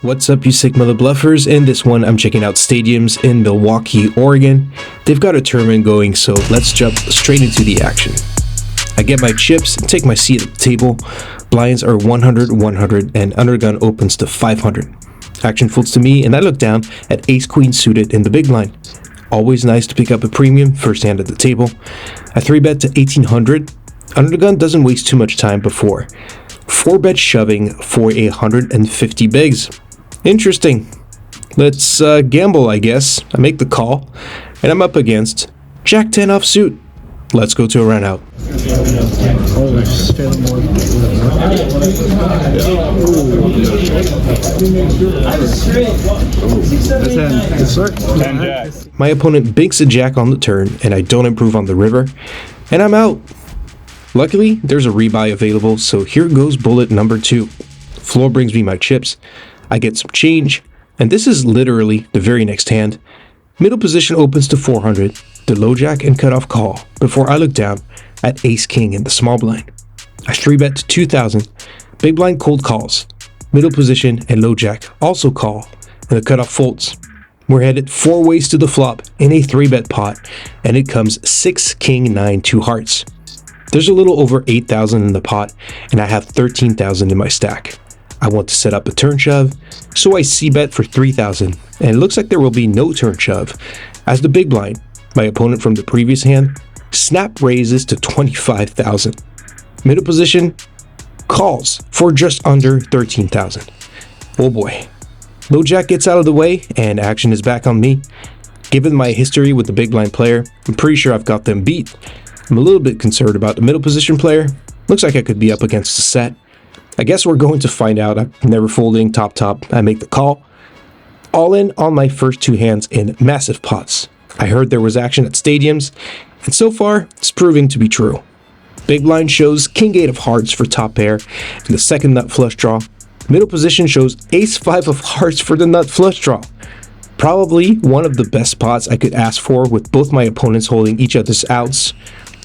What's up, you Sigma Bluffers? In this one, I'm checking out stadiums in Milwaukie, Oregon. They've got a tournament going, so let's jump straight into the action. I get my chips and take my seat at the table. Blinds are 100, 100, and undergun opens to 500. Action folds to me, and I look down at ace-queen suited in the big blind. Always nice to pick up a premium first hand at the table. I 3-bet to 1800. Undergun doesn't waste too much time before 4-bet shoving for 150 bigs. Interesting. Let's gamble, I guess. I make the call, and I'm up against Jack 10 offsuit. Let's go to a run out. My opponent binks a jack on the turn, and I don't improve on the river, and I'm out. Luckily, there's a rebuy available, so here goes bullet number 2. Floor brings me my chips. I get some change, and this is literally the very next hand. Middle position opens to 400, the low jack and cutoff call, before I look down at ace king in the small blind. I 3-bet to 2000, big blind cold calls. Middle position and low jack also call, and the cutoff folds. We're headed 4 ways to the flop in a 3-bet pot, and it comes 6 king 9 2 hearts. There's a little over 8,000 in the pot, and I have 13,000 in my stack. I want to set up a turn shove, so I c-bet for 3,000, and it looks like there will be no turn shove, as the big blind, my opponent from the previous hand, snap raises to 25,000. Middle position calls for just under 13,000. Oh boy. Low jack gets out of the way, and action is back on me. Given my history with the big blind player, I'm pretty sure I've got them beat. I'm a little bit concerned about the middle position player. Looks like I could be up against a set. I guess we're going to find out. I'm never folding top. I make the call. All in on my first 2 hands in massive pots. I heard there was action at stadiums, and so far, it's proving to be true. Big blind shows king 8 of hearts for top pair and the second nut flush draw. Middle position shows ace 5 of hearts for the nut flush draw. Probably one of the best pots I could ask for, with both my opponents holding each other's outs.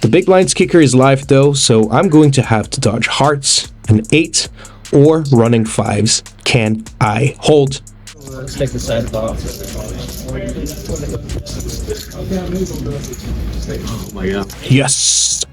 The big blind's kicker is live though, so I'm going to have to dodge hearts, an 8, or running 5s. Can I hold? Let's take the side off. Oh my god. Yes!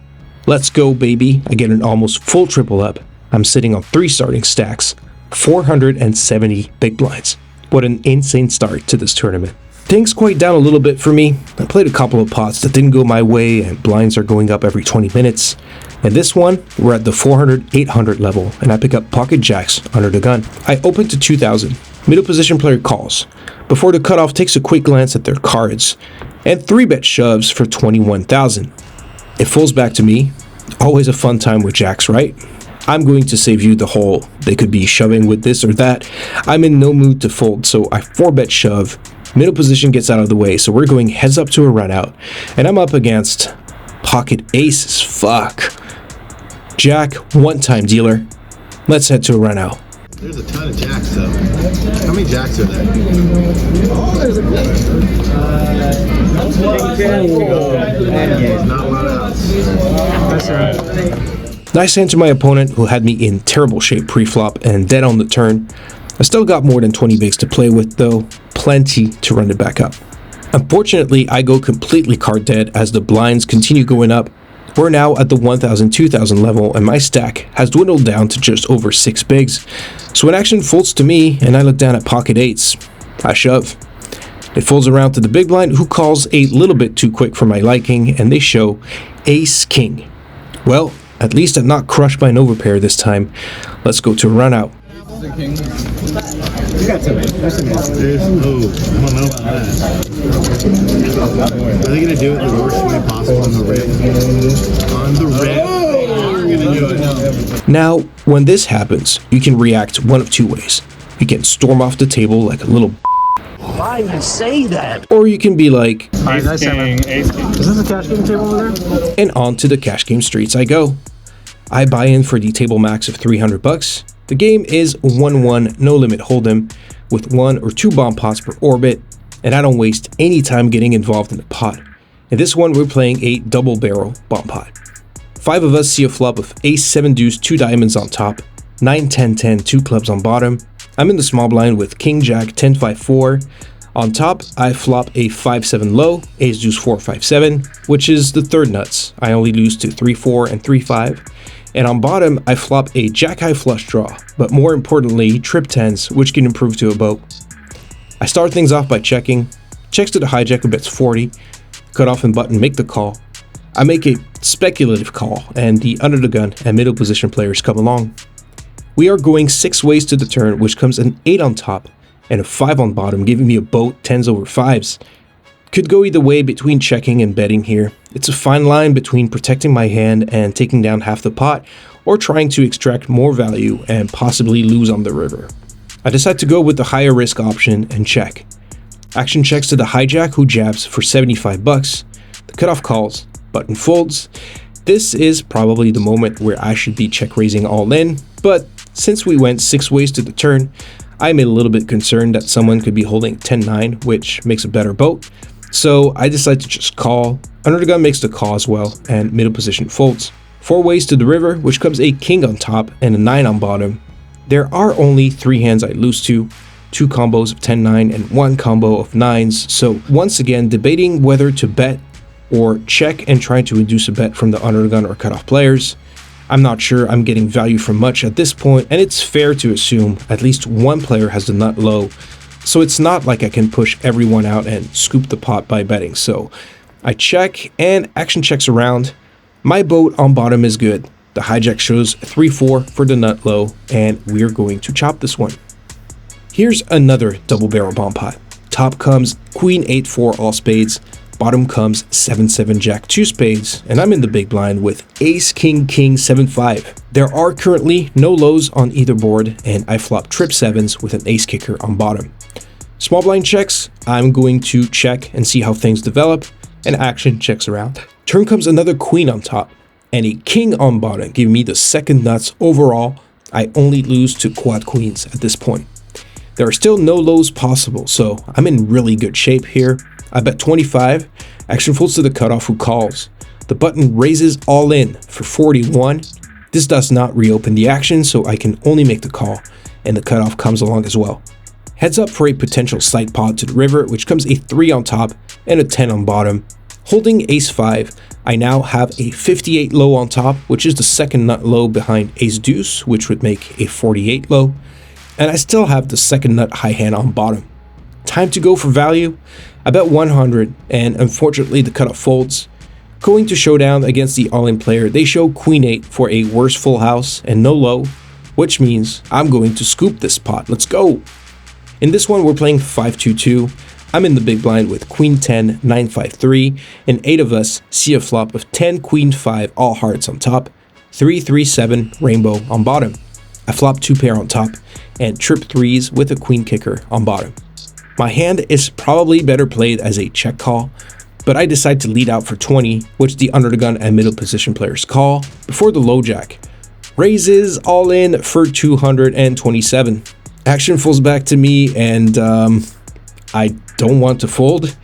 Let's go, baby. I get an almost full triple up. I'm sitting on 3 starting stacks, 470 big blinds. What an insane start to this tournament. Things quite down a little bit for me. I played a couple of pots that didn't go my way, and blinds are going up every 20 minutes. And this one, we're at the 400, 800 level, and I pick up pocket jacks under the gun. I open to 2000. Middle position player calls, before the cutoff takes a quick glance at their cards, and 3-bet shoves for 21,000. It folds back to me. Always a fun time with jacks, right? I'm going to save you the whole, they could be shoving with this or that. I'm in no mood to fold, so I 4-bet shove. Middle position gets out of the way, so we're going heads up to a run out, and I'm up against pocket aces. Fuck. Jack, one-time dealer. Let's head to a run out. There's a ton of jacks though. How many jacks are there? Not a lot of outs. Nice hand to my opponent, who had me in terrible shape pre-flop and dead on the turn. I still got more than 20 bigs to play with though, plenty to run it back up. Unfortunately, I go completely card dead as the blinds continue going up. We're now at the 1,000, 2,000 level, and my stack has dwindled down to just over 6 bigs. So when action folds to me and I look down at pocket 8s, I shove. It folds around to the big blind, who calls a little bit too quick for my liking, and they show ace king. Well, at least I'm not crushed by an overpair this time. Let's go to a run out. I don't know about that. Are they gonna do it the worst way possible on the red? On the red. They're gonna do it. Now, when this happens, you can react one of 2 ways. You can storm off the table like a little. Why you say that? Or you can be like, Ace king. Is this a cash game table over there? And on to the cash game streets I go. I buy in for the table max of $300. The game is 1-1 no limit hold'em with 1 or 2 bomb pots per orbit, and I don't waste any time getting involved in the pot. In this one, we're playing a double barrel bomb pot. 5 of us see a flop of ace 7 deuce 2 diamonds on top, 9 10 10 2 clubs on bottom, I'm in the small blind with King Jack 10-5-4. On top, I flop a 5-7 low, Ace Deuce 4-5-7, which is the third nuts. I only lose to 3-4 and 3-5. And on bottom, I flop a Jack High flush draw, but more importantly, trip 10s, which can improve to a boat. I start things off by checking, checks to the hijack who bets 40, cutoff and button make the call. I make a speculative call, and the under the gun and middle position players come along. We are going 6 ways to the turn, which comes an 8 on top and a 5 on bottom, giving me a boat 10s over 5s. Could go either way between checking and betting here. It's a fine line between protecting my hand and taking down half the pot, or trying to extract more value and possibly lose on the river. I decide to go with the higher risk option and check. Action checks to the hijack who jabs for 75 bucks. The cutoff calls, button folds. This is probably the moment where I should be check raising all in, but since we went 6 ways to the turn, I'm a little bit concerned that someone could be holding 10-9, which makes a better boat. So I decide to just call. Under the gun makes the call as well, and middle position folds. 4 ways to the river, which comes a king on top and a 9 on bottom. There are only 3 hands I lose to, 2 combos of 10-9 and 1 combo of 9s, so once again debating whether to bet or check and trying to induce a bet from the under the gun or cutoff players. I'm not sure I'm getting value from much at this point, and it's fair to assume at least one player has the nut low, so it's not like I can push everyone out and scoop the pot by betting. So I check, and action checks around. My boat on bottom is good. The hijack shows 3-4 for the nut low, and we're going to chop this one. Here's another double barrel bomb pot. Top comes Queen 8-4 all spades, bottom comes 7-7 Jack 2 spades, and I'm in the big blind with Ace King King 7-5. There are currently no lows on either board, and I flop trip 7s with an ace kicker on bottom. Small blind checks, I'm going to check and see how things develop, and action checks around. Turn comes another queen on top, and a king on bottom, giving me the second nuts overall. I only lose to quad queens at this point. There are still no lows possible, so I'm in really good shape here. I bet 25, action folds to the cutoff who calls. The button raises all in for 41. This does not reopen the action, so I can only make the call, and the cutoff comes along as well. Heads up for a potential sight pot to the river, which comes a 3 on top and a 10 on bottom. Holding ace 5, I now have a 58 low on top, which is the second nut low behind ace deuce, which would make a 48 low, and I still have the second nut high hand on bottom. Time to go for value. I bet 100, and unfortunately the cutoff folds. Going to showdown against the all-in player, they show queen 8 for a worse full house and no low, which means I'm going to scoop this pot. Let's go. In this one, we're playing 5-2-2. I'm in the big blind with queen 10, 9-5-3, and 8 of us see a flop of 10, queen 5, all hearts on top, 3-3-7, rainbow on bottom. I flop 2 pair on top, and trip 3s with a queen kicker on bottom. My hand is probably better played as a check call, but I decide to lead out for 20, which the under the gun and middle position players call, before the low jack. Raises all in for 227. Action folds back to me, and I don't want to fold.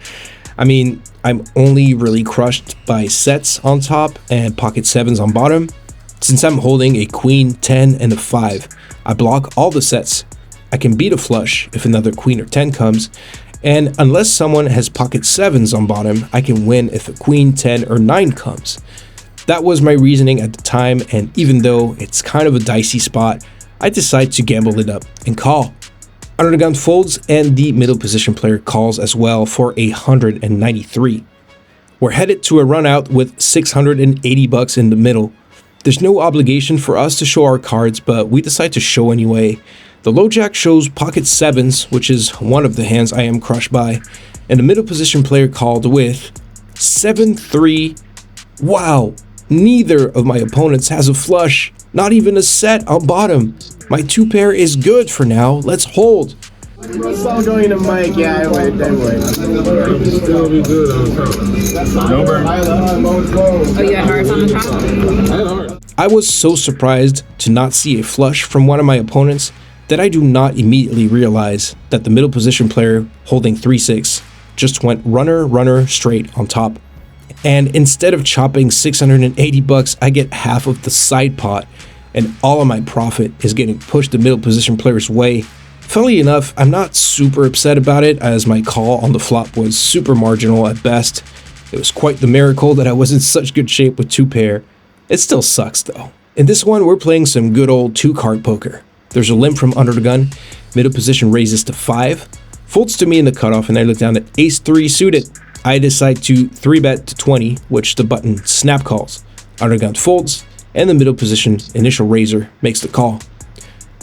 I mean, I'm only really crushed by sets on top and pocket 7s on bottom. Since I'm holding a queen, 10, and a 5, I block all the sets. I can beat a flush if another queen or 10 comes, and unless someone has pocket 7s on bottom, I can win if a queen, 10, or 9 comes. That was my reasoning at the time, and even though it's kind of a dicey spot, I decide to gamble it up and call. Under the gun folds, and the middle position player calls as well for 193. We're headed to a run out with 680 bucks in the middle. There's no obligation for us to show our cards, but we decide to show anyway. The low jack shows pocket 7s, which is one of the hands I am crushed by, and the middle position player called with 7-3. Wow, neither of my opponents has a flush, not even a set on bottom. My 2 pair is good for now. Let's hold. It's all going to Mike. Yeah, I would. Still be good on top. No burn. Oh, you had hearts on the top? I had heart. I was so surprised to not see a flush from one of my opponents that I do not immediately realize that the middle position player holding 3-6 just went runner straight on top. And instead of chopping 680 bucks, I get half of the side pot, and all of my profit is getting pushed the middle position player's way. Funnily enough, I'm not super upset about it, as my call on the flop was super marginal at best. It was quite the miracle that I was in such good shape with 2-pair. It still sucks though. In this one, we're playing some good old 2-card poker. There's a limp from under the gun, middle position raises to 5, folds to me in the cutoff, and I look down at ace-3 suited. I decide to 3-bet to 20, which the button snap calls. Under gun folds, and the middle position initial raiser makes the call.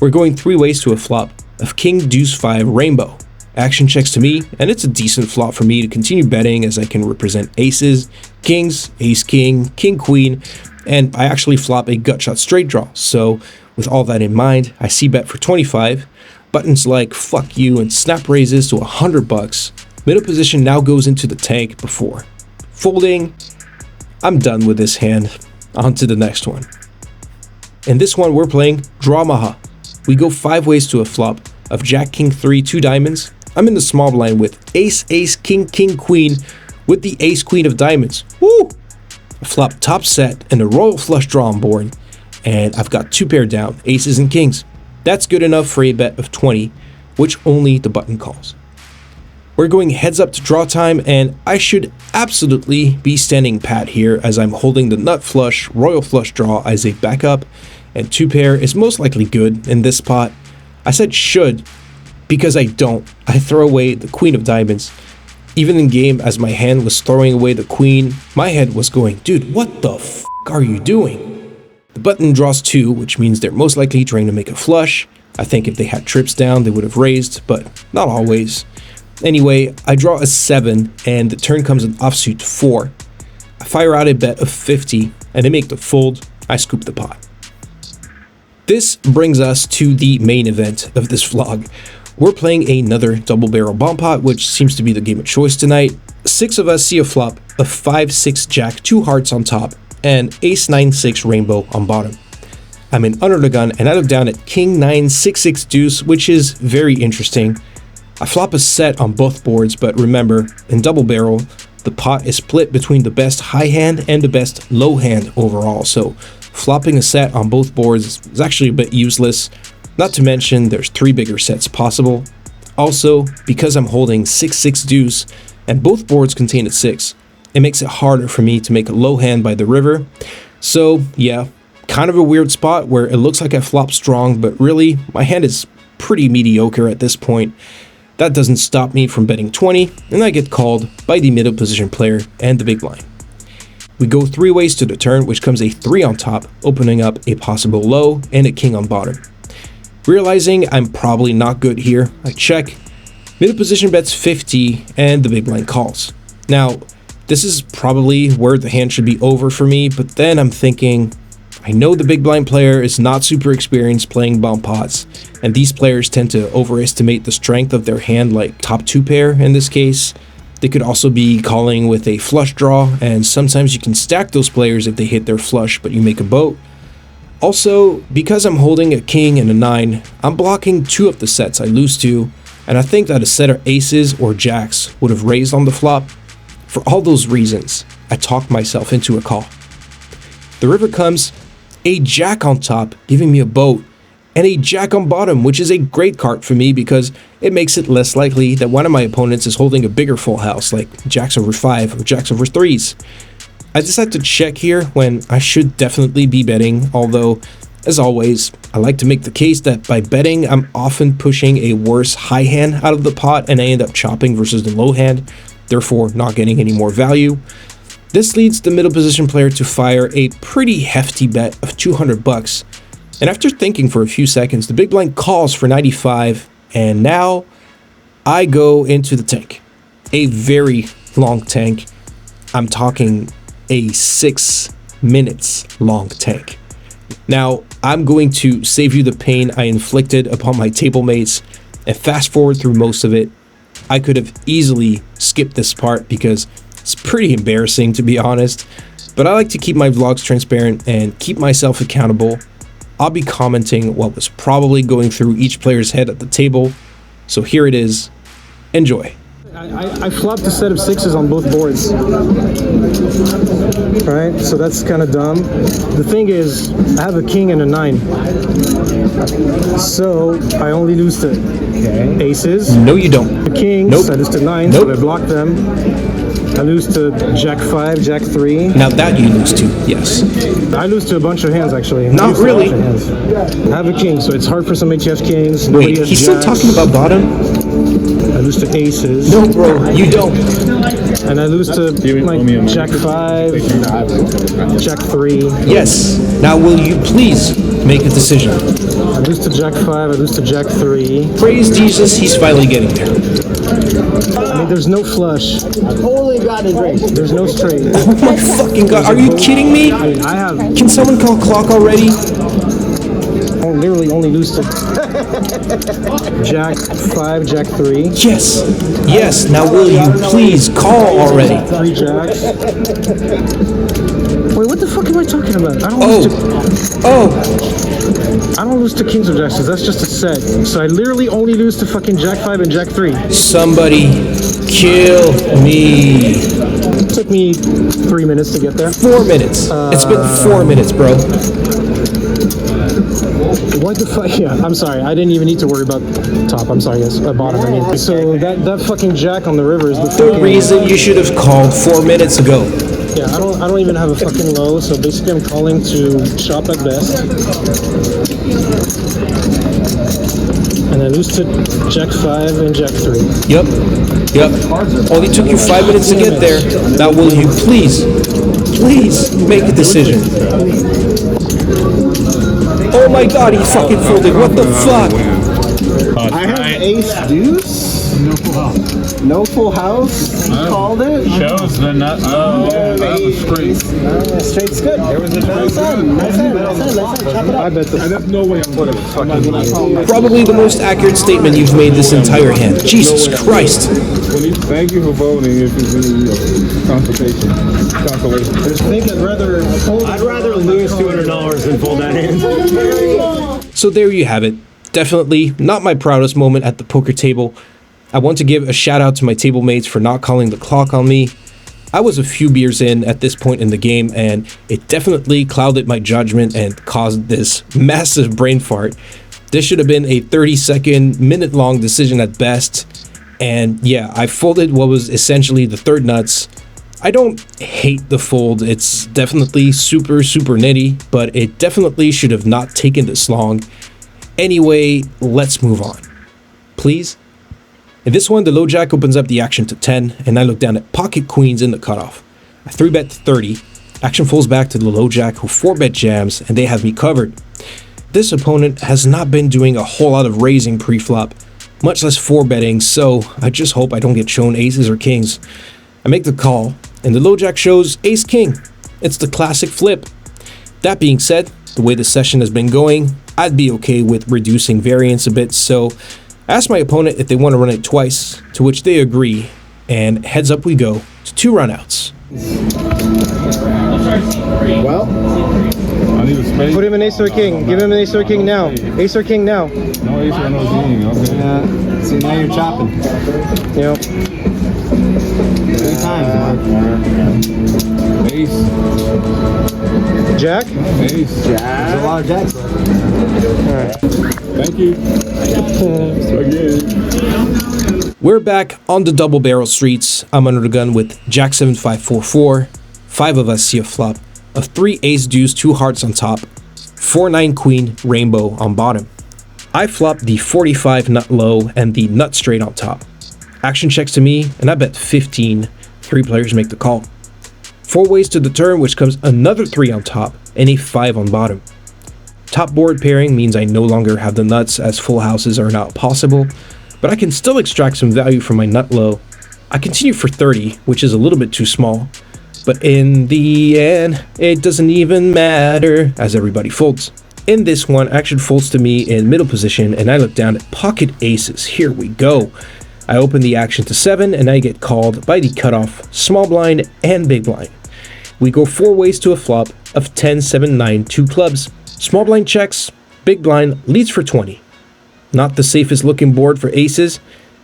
We're going 3 ways to a flop of king deuce 5 rainbow. Action checks to me, and it's a decent flop for me to continue betting, as I can represent aces, kings, ace king, king queen, and I actually flop a gut shot straight draw. So with all that in mind, I c-bet for 25. Buttons like fuck you and snap raises to $100. Middle position now goes into the tank before folding. I'm done with this hand. On to the next one. In this one, we're playing Dramaha. We go 5 ways to a flop of jack king 3 2 diamonds. I'm in the small blind with ace ace king king queen with the ace queen of diamonds. Woo! I flop top set and a royal flush draw on board, and I've got 2-pair down, aces and kings. That's good enough for a bet of 20, which only the button calls. We're going heads up to draw time, and I should absolutely be standing pat here, as I'm holding the nut flush royal flush draw as a backup, and 2-pair is most likely good in this spot. I said should because I don't. I throw away the queen of diamonds. Even in game, as my hand was throwing away the queen, my head was going, dude, what the f are you doing? The button draws 2, which means they're most likely trying to make a flush. I think if they had trips down, they would have raised, but not always. Anyway, I draw a 7, and the turn comes an offsuit 4. I fire out a bet of 50, and they make the fold. I scoop the pot. This brings us to the main event of this vlog. We're playing another double barrel bomb pot, which seems to be the game of choice tonight. 6 of us see a flop of 5-6 jack, 2 hearts on top, and ace 9-6 rainbow on bottom. I'm in under the gun, and I look down at king 9-6-6 deuce, which is very interesting. I flop a set on both boards, but remember, in double barrel, the pot is split between the best high hand and the best low hand overall, so flopping a set on both boards is actually a bit useless. Not to mention, there's 3 bigger sets possible. Also, because I'm holding 6-6 deuce, and both boards contain a 6, it makes it harder for me to make a low hand by the river. So yeah, kind of a weird spot where it looks like I flop strong, but really, my hand is pretty mediocre at this point. That doesn't stop me from betting 20, and I get called by the middle position player and the big blind. We go 3 ways to the turn, which comes a 3 on top, opening up a possible low and a king on bottom. Realizing I'm probably not good here, I check. Middle position bets 50, and the big blind calls. Now, this is probably where the hand should be over for me, but then I'm thinking, I know the big blind player is not super experienced playing bomb pots, and these players tend to overestimate the strength of their hand, like top 2-pair in this case. They could also be calling with a flush draw, and sometimes you can stack those players if they hit their flush but you make a boat. Also, because I'm holding a king and a 9, I'm blocking 2 of the sets I lose to, and I think that a set of aces or jacks would have raised on the flop. For all those reasons, I talked myself into a call. The river comes, a jack on top, giving me a boat, and a jack on bottom, which is a great card for me because it makes it less likely that one of my opponents is holding a bigger full house, like jacks over 5 or jacks over 3s. I decide to check here when I should definitely be betting, although, as always, I like to make the case that by betting, I'm often pushing a worse high hand out of the pot and I end up chopping versus the low hand, therefore not getting any more value. This leads the middle position player to fire a pretty hefty bet of $200, and after thinking for a few seconds, the big blind calls for 95, and now I go into the tank. A very long tank. I'm talking a 6 minutes long tank. Now, I'm going to save you the pain I inflicted upon my table mates and fast forward through most of it. I could have easily skipped this part because it's pretty embarrassing, to be honest, but I like to keep my vlogs transparent and keep myself accountable. I'll be commenting what was probably going through each player's head at the table, so here it is. Enjoy. I flopped a set of 6s on both boards. Alright, so that's kind of dumb. The thing is, I have a king and a 9. So I only lose to aces. No, you don't. The kings. Nope. I lose to 9, Nope. so I block them. I lose to Jack 5, Jack 3. Now that you lose to, yes. I lose to a bunch of hands, actually. Not I lose to a really. bunch of hands. I have a king, so it's hard for somebody to have kings. Nobody Wait, has he's still jacks. talking about bottom? I lose to aces. No, bro, you don't. And I lose to like Jack 5, Jack 3. Yes. Now will you please make a decision? I lose to Jack 5, I lose to Jack 3. Praise Jesus, he's finally getting there. I mean, there's no flush. Holy God is grace. There's no straight. Oh my fucking god, are you kidding me? I mean, I have Can someone call clock already? I literally only lose to Jack 5, Jack 3. Yes. Yes, now will you please call already? 3 jacks. Wait, what the fuck am I talking about? I don't lose to, I don't lose to kings or jacks, 'cause that's just a set. So I literally only lose to fucking Jack 5 and Jack 3. Somebody kill me. It took me 3 minutes to get there. 4 minutes. It's been 4 minutes, bro. What the fuck? Yeah, I'm sorry. I didn't even need to worry about top. I'm sorry, yes. Bottom, I mean. So that fucking jack on the river is the The fucking... reason you should have called 4 minutes ago. Yeah, I don't even have a fucking low, so basically I'm calling to shop at best. And I lose to Jack 5 and Jack 3. Yep. Yep. Only took you 5 minutes to get there. Now will you please make a decision? Oh my god, he fucking folded. What the fuck? I have ace deuce. No full house. You called it. Shows the nut. Oh, that was straight. Straight's good. There was a nice hand. Nice hand. Chop it up. I bet the... There's no way I'm putting fucking. Probably the most accurate statement you've made this entire hand. Jesus Christ. Thank you for voting. If it's in consultation. I think I'd rather lose $200 than fold that hand. So there you have it. Definitely not my proudest moment at the poker table. I want to give a shout out to my table mates for not calling the clock on me. I was a few beers in at this point in the game and it definitely clouded my judgment and caused this massive brain fart. This should have been a 30-second, minute-long decision at best. And yeah, I folded what was essentially the third nuts. I don't hate the fold. It's definitely super nitty, but it definitely should have not taken this long. Anyway, let's move on. Please? In this one, the low jack opens up the action to 10, and I look down at pocket queens in the cutoff. I 3-bet to 30. Action falls back to the low jack, who 4-bet jams, and they have me covered. This opponent has not been doing a whole lot of raising pre-flop, much less 4-betting, so I just hope I don't get shown aces or kings. I make the call, and the low jack shows ace-king. It's the classic flip. That being said, the way the session has been going, I'd be okay with reducing variance a bit, so I asked my opponent if they want to run it twice, to which they agree, and heads up we go to 2 runouts. Well, I need a space. Put him an ace or a king. Give him an ace or a king now. Ace or king now. No ace or no king. Okay. see now you're chopping. Yep. 3 times, Mark. Ace. Jack? Ace. There's a lot of jacks left. Thank you. Again. We're back on the double barrel streets. I'm under the gun with Jack 7 5 4 4. 5 of us see a flop of 3 ace deuce, 2 hearts on top, 4 9 queen rainbow on bottom. I flop the 45 nut low and the nut straight on top. Action checks to me and I bet 15. 3 players make the call. 4 ways to the turn, which comes another 3 on top and a 5 on bottom. Top board pairing means I no longer have the nuts, as full houses are not possible, but I can still extract some value from my nut low. I continue for 30, which is a little bit too small, but in the end, it doesn't even matter, as everybody folds. In this one, action folds to me in middle position, and I look down at pocket aces. Here we go. I open the action to 7, and I get called by the cutoff, small blind and big blind. We go 4 ways to a flop of 10, 7, 9, 2 clubs. Small blind checks, big blind leads for 20. Not the safest looking board for aces,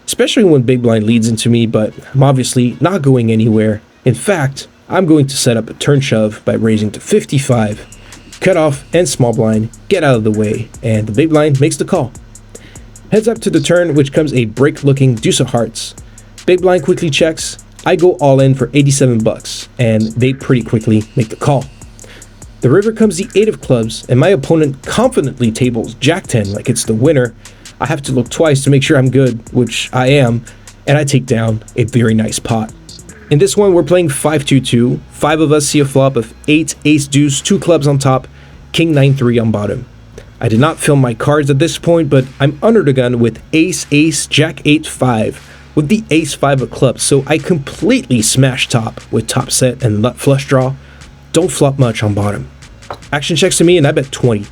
especially when big blind leads into me, but I'm obviously not going anywhere. In fact, I'm going to set up a turn shove by raising to 55. Cutoff and small blind get out of the way, and the big blind makes the call. Heads up to the turn, which comes a break-looking deuce of hearts. Big blind quickly checks. I go all in for 87 bucks, and they pretty quickly make the call. The river comes the 8 of clubs, and my opponent confidently tables Jack 10 like it's the winner. I have to look twice to make sure I'm good, which I am, and I take down a very nice pot. In this one, we're playing 5-2-2. 5 of us see a flop of 8 ace deuce, 2 clubs on top, king 9-3 on bottom. I did not film my cards at this point, but I'm under the gun with ace, jack 8-5 with the ace 5 of clubs, so I completely smash top with top set and nut flush draw. Don't flop much on bottom. Action checks to me and I bet 20.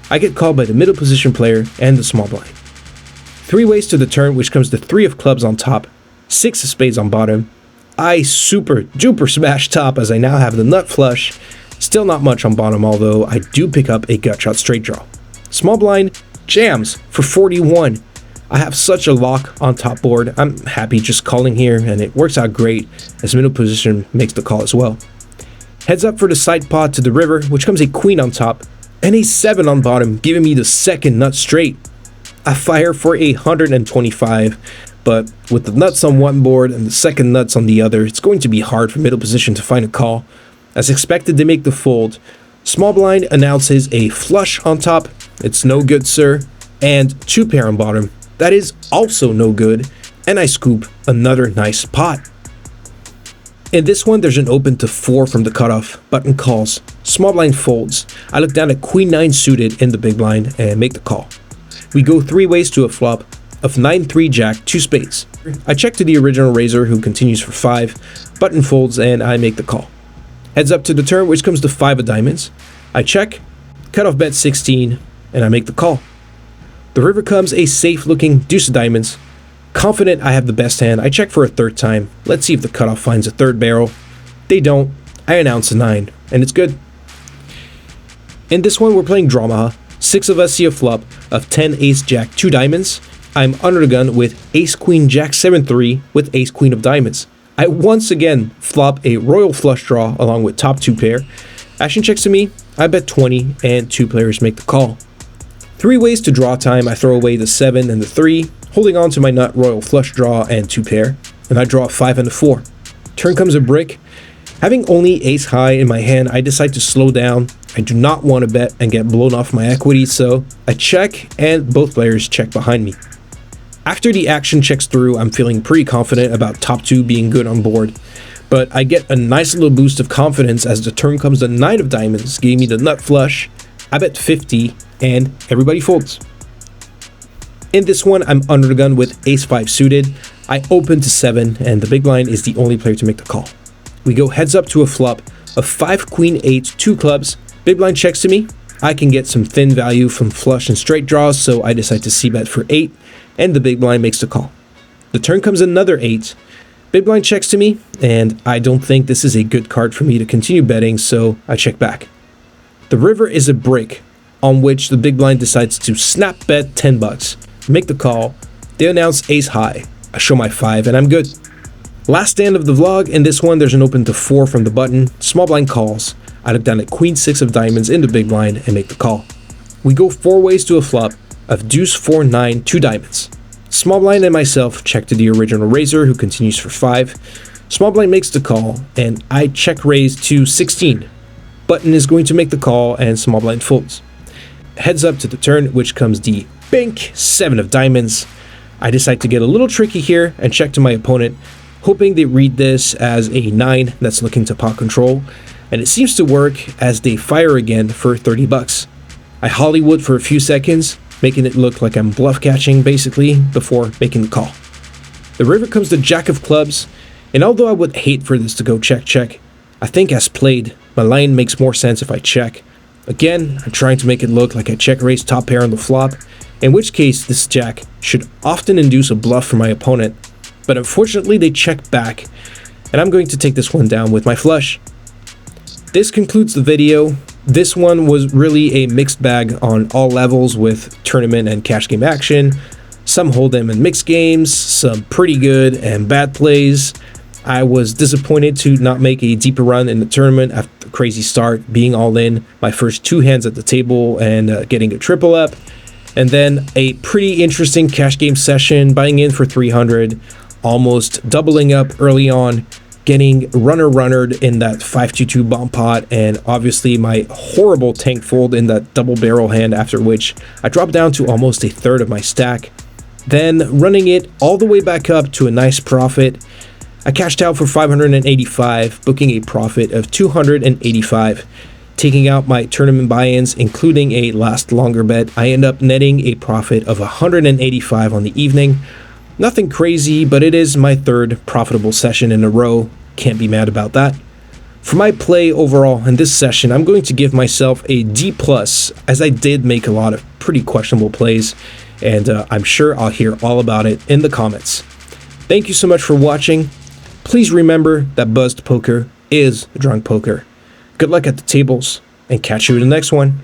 I get called by the middle position player and the small blind. 3 ways to the turn, which comes to 3 of clubs on top, 6 of spades on bottom. I super duper smash top as I now have the nut flush. Still not much on bottom, although I do pick up a gut shot straight draw. Small blind jams for 41. I have such a lock on top board. I'm happy just calling here, and it works out great as middle position makes the call as well. Heads up for the side pot to the river, which comes a queen on top and a 7 on bottom, giving me the second nut straight. I fire for 125, but with the nuts on one board and the second nuts on the other, it's going to be hard for middle position to find a call. As expected, they make the fold. Small blind announces a flush on top. It's no good, sir. And 2 pair on bottom. That is also no good. And I scoop another nice pot. In this one, there's an open to 4 from the cutoff. Button calls. Small blind folds. I look down at queen 9 suited in the big blind and make the call. We go 3 ways to a flop of 9-3 jack, 2 spades. I check to the original raiser, who continues for 5. Button folds and I make the call. Heads up to the turn, which comes to 5 of diamonds. I check, cutoff bet 16, and I make the call. The river comes a safe looking deuce of diamonds. Confident I have the best hand, I check for a 3rd time. Let's see if the cutoff finds a 3rd barrel. They don't. I announce a 9, and it's good. In this one, we're playing drama. 6 of us see a flop of 10 ace jack, 2 diamonds. I'm under the gun with ace queen jack 7-3 with ace queen of diamonds. I once again flop a royal flush draw along with top 2 pair. Action checks to me, I bet 20, and 2 players make the call. 3 ways to draw time. I throw away the 7 and the 3, holding on to my nut royal flush draw and 2 pair, and I draw a 5 and a 4. Turn comes a brick. Having only ace high in my hand, I decide to slow down. I do not want to bet and get blown off my equity, so I check and both players check behind me. After the action checks through, I'm feeling pretty confident about top 2 being good on board, but I get a nice little boost of confidence as the turn comes the 9 of diamonds, giving me the nut flush. I bet 50 and everybody folds. In this one, I'm under the gun with ace 5 suited. I open to 7 and the big blind is the only player to make the call. We go heads up to a flop of 5 queen 8, 2 clubs. Big blind checks to me. I can get some thin value from flush and straight draws, so I decide to c-bet for 8, and the big blind makes the call. The turn comes another 8. Big blind checks to me, and I don't think this is a good card for me to continue betting, so I check back. The river is a brick, on which the big blind decides to snap bet 10 bucks. Make the call. They announce ace high. I show my 5, and I'm good. Last stand of the vlog. In this one, there's an open to 4 from the button. Small blind calls. I look down at queen 6 of diamonds in the big blind and make the call. We go 4 ways to a flop of deuce 4 9 2 diamonds. Small blind and myself check to the original raiser, who continues for 5. Small blind makes the call and I check raise to 16. Button is going to make the call and small blind folds. Heads up to the turn, which comes the bank 7 of diamonds. I decide to get a little tricky here and check to my opponent, hoping they read this as a 9 that's looking to pot control, and it seems to work as they fire again for 30 bucks. I Hollywood for a few seconds, making it look like I'm bluff catching basically before making the call. The river comes the jack of clubs, and although I would hate for this to go check, I think as played, my line makes more sense if I check. Again, I'm trying to make it look like I check raise top pair on the flop, in which case this jack should often induce a bluff for my opponent, but unfortunately they check back, and I'm going to take this one down with my flush. This concludes the video. This one was really a mixed bag on all levels with tournament and cash game action. Some hold'em and mixed games, some pretty good and bad plays. I was disappointed to not make a deeper run in the tournament after a crazy start, being all in my first 2 hands at the table and getting a triple up. And then a pretty interesting cash game session, buying in for 300, almost doubling up early on, getting runnered in that 5-2-2 bomb pot, and obviously my horrible tank fold in that double barrel hand, after which I dropped down to almost a third of my stack. Then running it all the way back up to a nice profit. I cashed out for 585, booking a profit of 285. Taking out my tournament buy-ins, including a last longer bet, I end up netting a profit of 185 on the evening. Nothing crazy, but it is my 3rd profitable session in a row. Can't be mad about that. For my play overall in this session, I'm going to give myself a D+, as I did make a lot of pretty questionable plays, and I'm sure I'll hear all about it in the comments. Thank you so much for watching. Please remember that buzzed poker is drunk poker. Good luck at the tables, and catch you in the next one.